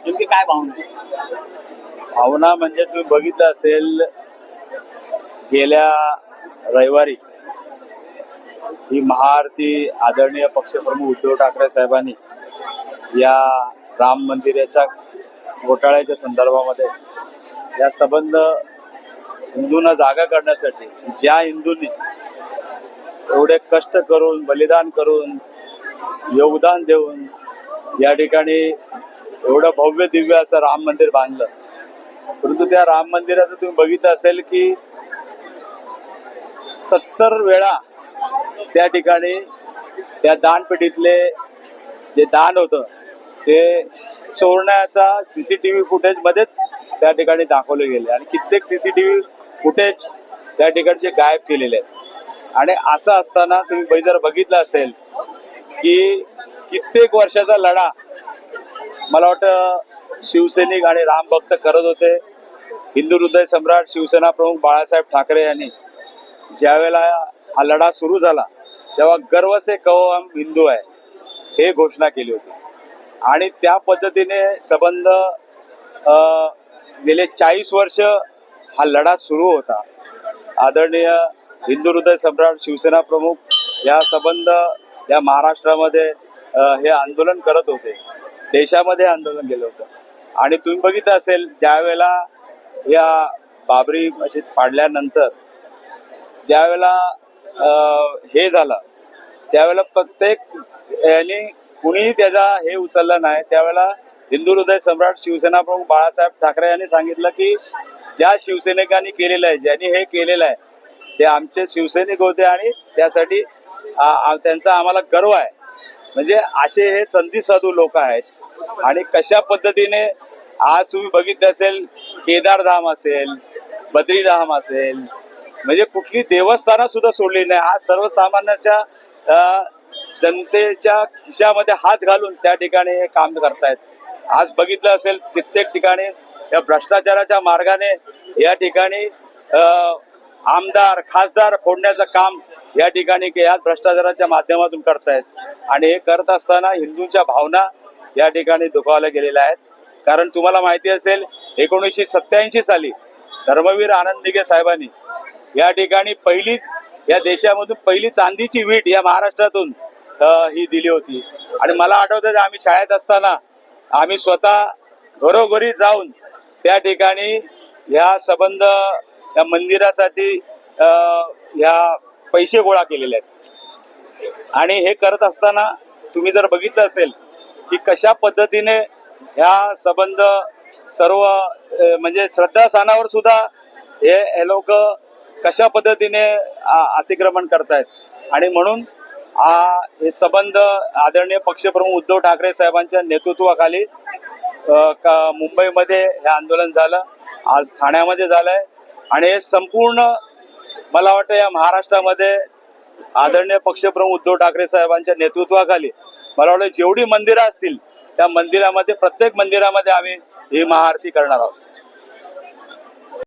नेमकी काय भावना आहे? भावना म्हणजे तुम्ही बघितलं असेल, गेल्या रविवारी ही महाआरती आदरणीय पक्षप्रमुख उद्धव ठाकरे साहेबांनी या राम मंदिराच्या घोटाळ्याच्या संदर्भामध्ये या संबंध हिंदूंना जागा करण्यासाठी ज्या हिंदूंनी एवढे कष्ट करून बलिदान करून योगदान देऊन या ठिकाणी एवढं भव्य दिव्य असं राम मंदिर बांधलं, परंतु त्या राम मंदिराचं तुम्ही बघितलं असेल की 70 वेळा त्या ठिकाणी त्या दानपेटीतले जे दान होतं ते चोरण्याचा सीसीटीव्ही फुटेज मध्येच त्या ठिकाणी दाखवले गेले आणि कित्येक सीसीटीव्ही फुटेज त्या ठिकाणचे गायब केलेले आहेत. आणि असं असताना तुम्ही जर बघितलं असेल की कित्येक वर्षाचा लढा मला वाटतं शिवसैनिक आणि राम भक्त करत होते. हिंदू हृदय सम्राट शिवसेना प्रमुख बाळासाहेब ठाकरे यांनी ज्यावेळेला हा लढा सुरू झाला तेव्हा गर्व से कहो हम हिंदू आहे हे घोषणा केली होती आणि त्या पद्धतीने संबंध गेले 40 वर्ष हा लढा सुरू होता. आदरणीय हिंदू हृदय सम्राट शिवसेना प्रमुख या संबंध या महाराष्ट्रामध्ये हे आंदोलन करत होते, देशामध्ये आंदोलन केलं होतं. आणि तुम्ही बघितलं असेल ज्या वेळेला या बाबरी मशीद पाडल्यानंतर ज्या वेळेला हे झालं त्यावेळेला प्रत्येक यांनी कुणीही त्याचा हे उचललं नाही. त्यावेळेला हिंदू हृदय सम्राट शिवसेना प्रमुख बाळासाहेब ठाकरे यांनी सांगितलं की ज्या शिवसैनिकांनी केलेलं आहे, ज्यांनी हे केलेलं आहे ते आमचे शिवसैनिक होते आणि त्यासाठी त्यांचा आम्हाला गर्व आहे. म्हणजे असे हे संधी साधू लोक आहेत. आणि कशा पद्धतीने आज तुम्ही बघितलं असेल केदारधाम असेल, बद्रीधाम असेल, म्हणजे कुठली देवस्थानं सुद्धा सोडली नाही. आज सर्वसामान्याच्या जनतेच्या खिशामध्ये हात घालून त्या ठिकाणी हे काम करतायत. आज बघितलं असेल कित्येक ठिकाणी या भ्रष्टाचाराच्या मार्गाने या ठिकाणी आमदार खासदार फोडण्याचं काम या ठिकाणी याच भ्रष्टाचाराच्या माध्यमातून करतायत. आणि हे करत असताना हिंदूंच्या भावना या ठिकाणी दुखावल्या गेलेल्या आहेत. कारण तुम्हाला माहिती असेल 1987 साली धर्मवीर आनंद दिघे साहेबांनी या ठिकाणी पहिली या देशामधून पहिली चांदीची वीट या महाराष्ट्रातून ही दिली होती. आणि मला आठवतं आम्ही शाळेत असताना आम्ही स्वतः घरोघरी जाऊन त्या ठिकाणी या संबंध या मंदिरासाठी या पैसे गोळा केलेले आहेत. आणि हे करत असताना तुम्ही जर बघितलं असेल की कशा पद्धतीने ह्या संबंध सर्व म्हणजे श्रद्धास्थानावर सुद्धा हे लोक कशा पद्धतीने अतिक्रमण करतायत. आणि म्हणून हे संबंध आदरणीय पक्षप्रमुख उद्धव ठाकरे साहेबांच्या नेतृत्वाखाली मुंबईमध्ये हे आंदोलन झालं, आज ठाण्यामध्ये झालंय. आणि हे संपूर्ण मला वाटतं या महाराष्ट्रामध्ये आदरणीय पक्षप्रमुख उद्धव ठाकरे साहेबांच्या नेतृत्वाखाली मला वाटतं जेवढी मंदिरं असतील त्या मंदिरामध्ये प्रत्येक मंदिरामध्ये आम्ही ही महाआरती करणार आहोत.